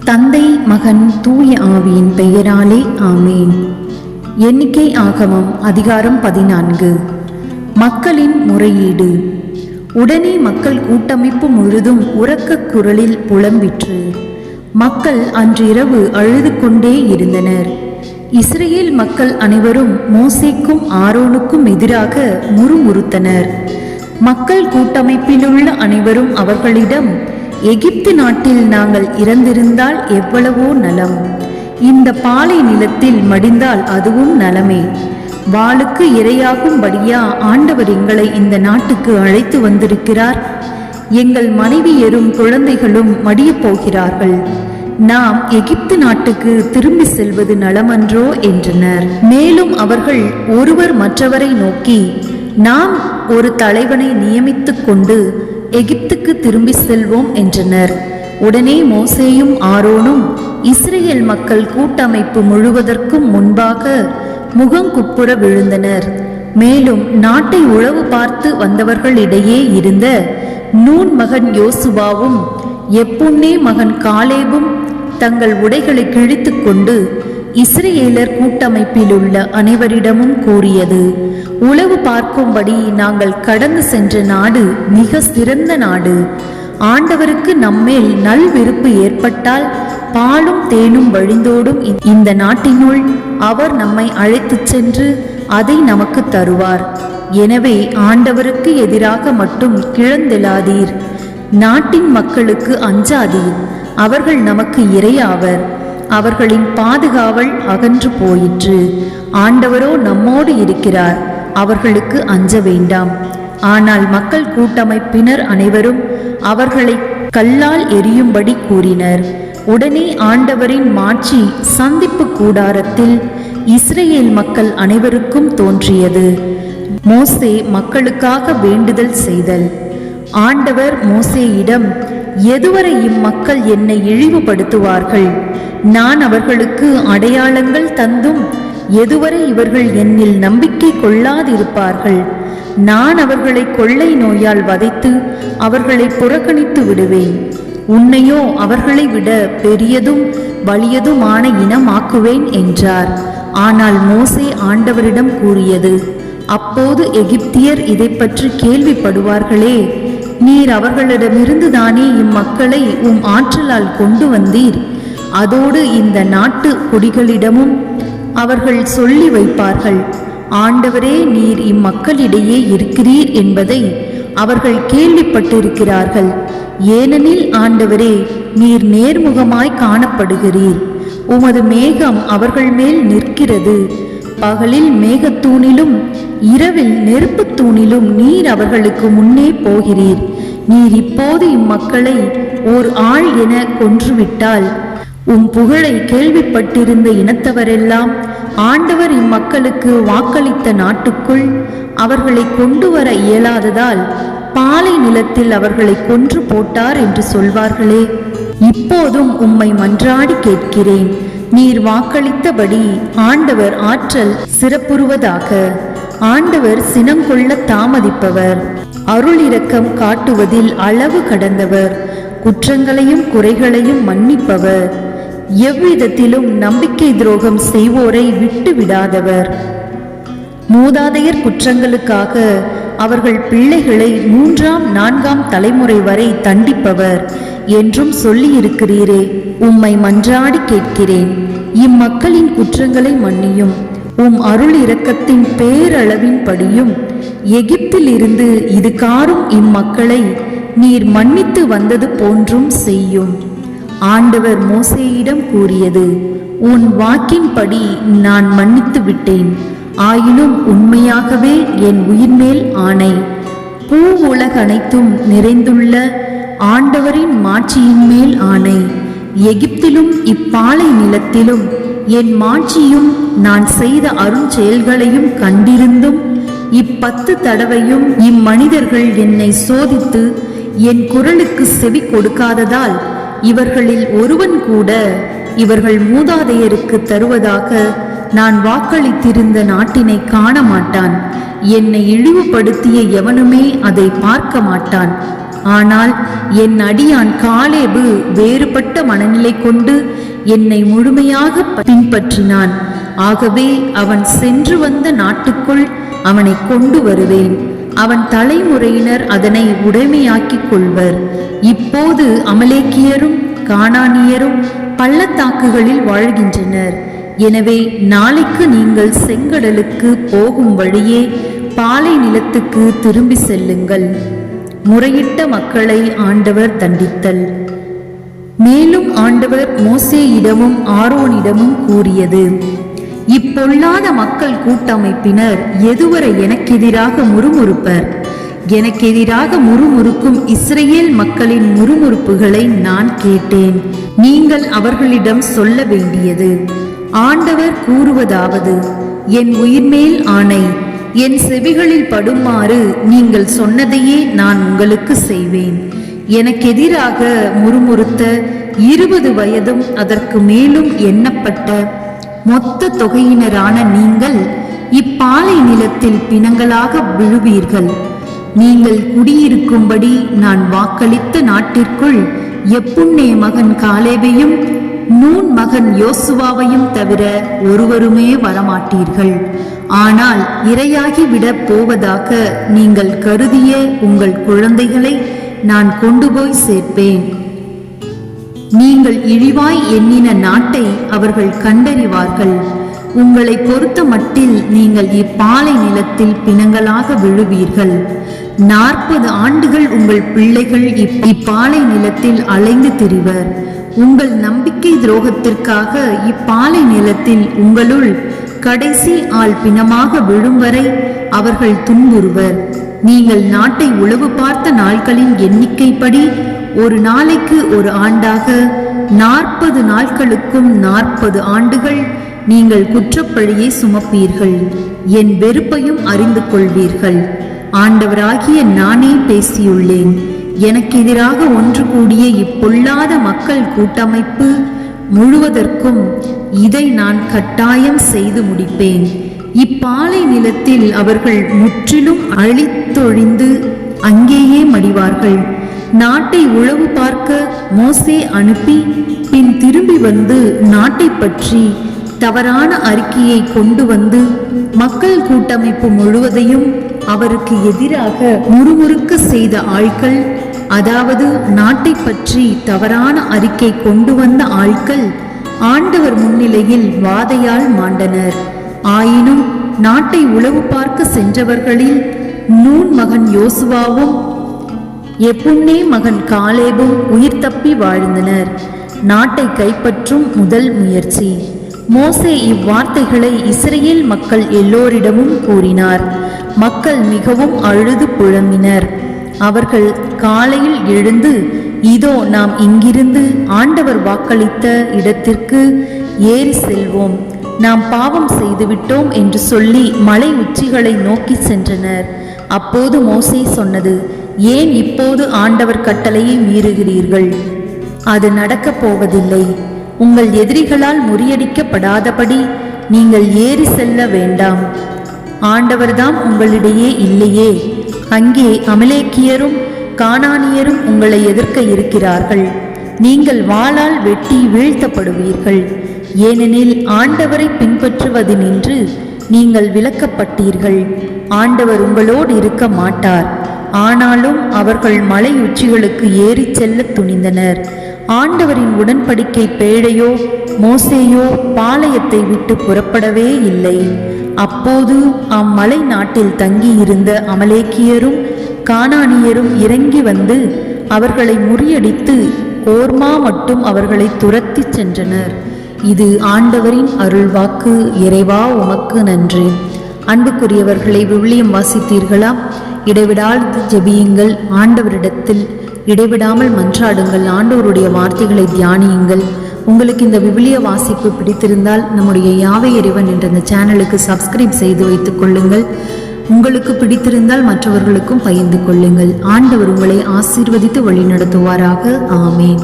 தந்தை, மகன், தூய ஆவியின் பெயராலே ஆமேன். எண்ணிக்கை ஆகமம் அதிகாரம் 14. மக்களின் முறையீடு. உடனே மக்கள் கூட்டமைப்பு முழுதும் உரக்க குரலில் புலம்பிற்று. மக்கள் அன்றிரவு அழுது கொண்டே இருந்தனர். இஸ்ரேல் மக்கள் அனைவரும் மோசேக்கும் ஆரோனுக்கும் எதிராக முறுமுறுத்தனர். மக்கள் கூட்டமைப்பிலுள்ள அனைவரும் அவர்களிடம், எகிப்து நாட்டில் நாங்கள் இறந்திருந்தால் எவ்வளவோ நலம், இந்த பாலை நிலத்தில் மடிந்தால் அதுவும் நலமே. வாளுக்கு இரையாகும்படியா ஆண்டவர் எங்களை இந்த நாட்டுக்கு அழைத்து வந்திருக்கிறார். எங்கள் மனைவியரும் குழந்தைகளும் மடியப் போகிறார்கள். நாம் எகிப்து நாட்டுக்கு திரும்பி செல்வது நலமன்றோ என்றனர். மேலும் அவர்கள் ஒருவர் மற்றவரை நோக்கி, நாம் ஒரு தலைவனை நியமித்துக் கொண்டு எகிப்துக்கு திரும்பி செல்வோம் என்றனர். உடனே மோசேயும் ஆரோனும் இஸ்ரேல் மக்கள் கூட்டமைப்பு முழுவதற்கும் முன்பாக முகங்குப்புற விழுந்தனர். மேலும் நாட்டை உளவு பார்த்து வந்தவர்களிடையே இருந்த நூன் மகன் யோசுவாவும் எப்புன்னே மகன் காலேபும் தங்கள் உடைகளை கிழித்து கொண்டு இஸ்ரேலர் கூட்டமைப்பில் உள்ள அனைவரிடமும் கூறியது, உளவு பார்க்கும்படி நாங்கள் கடந்து சென்ற நாடு மிக சிறந்த நாடு. ஆண்டவருக்கு நம்மேல் நல்விருப்பு ஏற்பட்டால் பாலும் தேனும் வழிந்தோடும் இந்த நாட்டினுள் அவர் நம்மை அழைத்துச் சென்று அதை நமக்கு தருவார். எனவே ஆண்டவருக்கு எதிராக மட்டும் கிளந்தெழாதீர். நாட்டின் மக்களுக்கு அஞ்சாதீர். அவர்கள் நமக்கு இரையாவர். அவர்களின் பாதுகாவல் அகன்று போயிற்று. ஆண்டவரோ நம்மோடு இருக்கிறார். அவர்களுக்கு அஞ்ச வேண்டாம். ஆனால் மக்கள் கூட்டமைப்பினர் அனைவரும் அவர்களை கல்லால் எரியும்படி கூறினர். உடனே ஆண்டவரின் மாட்சி சந்திப்பு கூடாரத்தில் இஸ்ரேல் மக்கள் அனைவருக்கும் தோன்றியது. மோசே மக்களுக்காக வேண்டுதல் செய்தல். ஆண்டவர் மோசேயிடம், எதுவரை இம்மக்கள் என்னை இழிவுபடுத்துவார்கள்? நான் அவர்களுக்கு அடையாளங்கள் தந்தும் எதுவரை இவர்கள் என்னில் நம்பிக்கை கொள்ளாதிருப்பார்கள்? நான் அவர்களை கொள்ளை நோயால் வதைத்து அவர்களை புறக்கணித்து விடுவேன். உன்னையோ அவர்களை விட பெரியதும் வலியதுமான இனமாக்குவேன் என்றார். ஆனால் மோசே ஆண்டவரிடம் கூறியது, அப்போது எகிப்தியர் இதை பற்றி கேள்விப்படுவார்களே, நீர் அவர்களிடமிருந்து தானே இம்மக்களை உம் ஆற்றலால் கொண்டு வந்தீர். அதோடு இந்த நாட்டு குடிகளிடமும் அவர்கள் சொல்லி வைப்பார்கள், ஆண்டவரே நீர் இம்மக்களிடையே இருக்கிறீர் என்பதை அவர்கள் கேள்விப்பட்டிருக்கிறார்கள். ஏனெனில் ஆண்டவரே, நீர் நேர்முகமாய் காணப்படுகிறீர். உமது மேகம் அவர்கள் மேல் நிற்கிறது. பகலில் மேகத்தூணிலும் இரவில் நெருப்புத் தூணிலும் நீர் அவர்களுக்கு முன்னே போகிறீர். நீர் இப்போது இம்மக்களை ஓர் ஆள் என கொன்றுவிட்டால் உம் புகழை கேள்விப்பட்டிருந்த இனத்தவரெல்லாம் ஆண்டவர் இம்மக்களுக்கு வாக்களித்த நாட்டுக்குள் அவர்களை கொண்டு வர இயலாததால் பாலை நிலத்தில் அவர்களை கொன்று போட்டார் என்று சொல்வார்களே. இப்போதும் உம்மை மன்றாடி கேட்கிறேன், நீர் வாக்களித்தபடி ஆண்டவர் ஆற்றல் சிறப்புறுவதாக. ஆண்டவர் சினங்கொள்ள தாமதிப்பவர், அருள் இரக்கம் காட்டுவதில் அளவு கடந்தவர், குற்றங்களையும் குறைகளையும் மன்னிப்பவர், எவ்விதத்திலும் நம்பிக்கை துரோகம் செய்வோரை விட்டு விடாதவர், மூதாதையர் குற்றங்களுக்காக அவர்கள் பிள்ளைகளை 3ஆம் 4ஆம் தலைமுறை வரை தண்டிப்பவர் என்றும் சொல்லியிருக்கிறீரே. உம்மை மன்றாடி கேட்கிறேன், இம்மக்களின் குற்றங்களை மன்னியும். உம் அருள் இரக்கத்தின் பேரளவின் படியும் எகிப்தில் இருந்து இதுகாரும் இம்மக்களை நீர் மன்னித்து வந்தது போன்றும் செய்யும். ஆண்டவர் மோசேயிடம் கூறியது, உன் வாக்கின்படி நான் மன்னித்து விட்டேன். ஆயினும் உண்மையாகவே என் உயிர்மேல் ஆணை, பூ உலகனைத்தும் நிறைந்துள்ள ஆண்டவரின் மாட்சியின் மேல் ஆணை, எகிப்திலும் இப்பாலை நிலத்திலும் என் மாட்சியும் நான் செய்த அருஞ்செயல்களையும் கண்டிருந்தும் 10 தடவையும் இம்மனிதர்கள் என்னை சோதித்து என் குரலுக்கு செவி கொடுக்காததால் இவர்களில் ஒருவன் கூட இவர்கள் மூதாதையருக்கு தருவதாக நான் வாக்களித்திருந்த நாட்டினை காண மாட்டான். என்னை இழிவுபடுத்திய எவனுமே அதை பார்க்க மாட்டான். ஆனால் என் அடியான் காலேபு வேறுபட்ட மனநிலை கொண்டு என்னை முழுமையாக பின்பற்றினான். ஆகவே அவன் சென்று வந்த நாட்டுக்குள் அவனை கொண்டு வருவேன். அவன் தலைமுறையினர் அதனை உடைமையாக்கிக் கொள்வர். இப்போது அமலேக்கியரும் கானானியரும் பள்ளத்தாக்குகளில் வாழ்கின்றனர். எனவே நாளைக்கு நீங்கள் செங்கடலுக்கு போகும் வழியே பாலை நிலத்துக்கு திரும்பி செல்லுங்கள். முறையிட்ட மக்களை ஆண்டவர் தண்டித்தல். மேலும் ஆண்டவர் மோசேயிடமும் ஆரோனிடமும் கூறியது: இப்பொல்லாத மக்கள் கூட்டமைப்பினர் எதுவரை எனக்கெதிராக முறுமுறுப்பர்? எனக்கெதிராக முறுமுறுக்கும் இஸ்ரேல் மக்களின் முறுமுறுப்புகளை நான் கேட்டேன். நீங்கள் அவர்களிடம் சொல்ல வேண்டியது: ஆண்டவர் கூறுவதாவது, என் உயிர்மேல் ஆணை, என் செவிகளில் படுமாறு நீங்கள் சொன்னதையே நான் உங்களுக்கு செய்வேன். எனக்கெதிராக முறுமுறுத்த 20 வயதும் அதற்கு மேலும் எண்ணப்பட்ட மொத்த தொகையினரான நீங்கள் இப்பாலை நிலத்தில் பிணங்களாக விழுவீர்கள். நீங்கள் குடியிருக்கும்படி நான் வாக்களித்த நாட்டிற்குள் எப்புன்னே மகன் காலேபையும் நூன் மகன் யோசுவாவையும் தவிர ஒருவருமே வரமாட்டீர்கள். ஆனால் இரையாகி விட போவதாக நீங்கள் கருதிய உங்கள் குழந்தைகளை நான் கொண்டு போய் சேர்ப்பேன். நீங்கள் இழிவாய் எண்ணின நாட்டை அவர்கள் கண்டறிவார்கள். உங்களை பொறுத்த மட்டில் நீங்கள் இப்பாலை நிலத்தில் பிணங்களாக விழுவீர்கள். 40 ஆண்டுகள் உங்கள் பிள்ளைகள் இப்பாலை நிலத்தில் அலைந்து திரிவர். உங்கள் நம்பிக்கை துரோகத்திற்காக இப்பாலை நிலத்தில் உங்களுள் கடைசி ஆள் பிணமாக விழும் வரை அவர்கள் துன்புறுவர். நீங்கள் நாட்டை உளவு பார்த்த நாட்களின் எண்ணிக்கைப்படி ஒரு நாளைக்கு ஒரு ஆண்டாக 40 நாட்களுக்கும் 40 ஆண்டுகள் நீங்கள் குற்றப்பழியை சுமப்பீர்கள். என் வெறுப்பையும் அறிந்து கொள்வீர்கள். ஆண்டவராகிய நானே பேசியுள்ளேன். எனக்கு எதிராக ஒன்று கூடிய இப்பொல்லாத மக்கள் கூட்டமைப்பு முழுவதற்கும் இதை நான் கட்டாயம் செய்து முடிப்பேன். இப்பாலை நிலத்தில் அவர்கள் முற்றிலும் அழித்தொழிந்து அங்கேயே மடிவார்கள். நாட்டை உளவு பார்க்க மோசே அனுப்பி பின் திரும்பி வந்து நாட்டை பற்றி தவறான அறிக்கையை கொண்டு வந்து மக்கள் கூட்டமைப்பு முழுவதையும் அவருக்கு எதிராக முறுமுறுக்க செய்த ஆட்கள், அதாவது நாட்டை பற்றி தவறான அறிக்கை கொண்டு வந்த ஆட்கள் ஆண்டவர் முன்னிலையில் வாதையால் மாண்டனர். ஆயினும் நாட்டை உளவு பார்க்க சென்றவர்களில் நூன் மகன் யோசுவாவும் எப்புன்னே மகன் காலேபும் உயிர் தப்பி வாழ்ந்தனர். நாட்டை கைப்பற்றும் முதல் முயற்சி. மோசே இவ்வார்த்தைகளை இஸ்ரேல் மக்கள் எல்லோரிடமும் கூறினார். மக்கள் மிகவும் அழுது புலம்பினர். அவர்கள் காலையில் எழுந்து, இதோ நாம் இங்கிருந்து ஆண்டவர் வாக்களித்த இடத்திற்கு ஏறி செல்வோம், நாம் பாவம் செய்துவிட்டோம் என்று சொல்லி மலை உச்சிகளை நோக்கி சென்றனர். அப்போது மோசே சொன்னது: ஏன் இப்போது ஆண்டவர் கட்டளையை மீறுகிறீர்கள்? அது நடக்கப் போவதில்லை. உங்கள் எதிரிகளால் முறியடிக்கப்படாதபடி நீங்கள் ஏறி செல்ல வேண்டாம். ஆண்டவர்தாம் உங்களிடையே இல்லையே? அங்கே அமலேக்கியரும் கானானியரும் உங்களை எதிர்க்க இருக்கிறார்கள். நீங்கள் வாளால் வெட்டி வீழ்த்தப்படுவீர்கள். ஏனெனில் ஆண்டவரை பின்பற்றுவதினின்று நீங்கள் விலக்கப்பட்டீர்கள். ஆண்டவர் உங்களோடு இருக்க மாட்டார். ஆனாலும் அவர்கள் மலை உச்சிகளுக்கு ஏறி செல்ல துணிந்தனர். ஆண்டவரின் உடன்படிக்கை பேழையோ மோசேயோ பாளையத்தை விட்டு புறப்படவே இல்லை. அப்போது அம்மலை நாட்டில் தங்கியிருந்த அமலேக்கியரும் கானானியரும் இறங்கி வந்து அவர்களை முறியடித்து ஓர்மா மட்டும் அவர்களை துரத்தி சென்றனர். இது ஆண்டவரின் அருள்வாக்கு. இறைவா உமக்கு நன்றி. அன்புக்குரியவர்களை, விவிலியம் வாசித்தீர்களா? இடைவிடாது ஜெபியுங்கள். ஆண்டவரிடத்தில் இடைவிடாமல் மன்றாடுங்கள். ஆண்டவருடைய வார்த்தைகளை தியானியுங்கள். உங்களுக்கு இந்த விவிலிய வாசிப்பு பிடித்திருந்தால் நம்முடைய யாவை இறைவன் என்ற இந்த சேனலுக்கு சப்ஸ்கிரைப் செய்து வைத்துக் கொள்ளுங்கள். உங்களுக்கு பிடித்திருந்தால் மற்றவர்களுக்கும் பகிர்ந்து கொள்ளுங்கள். ஆண்டவர் உங்களை ஆசீர்வதித்து வழிநடத்துவாராக. ஆமேன்.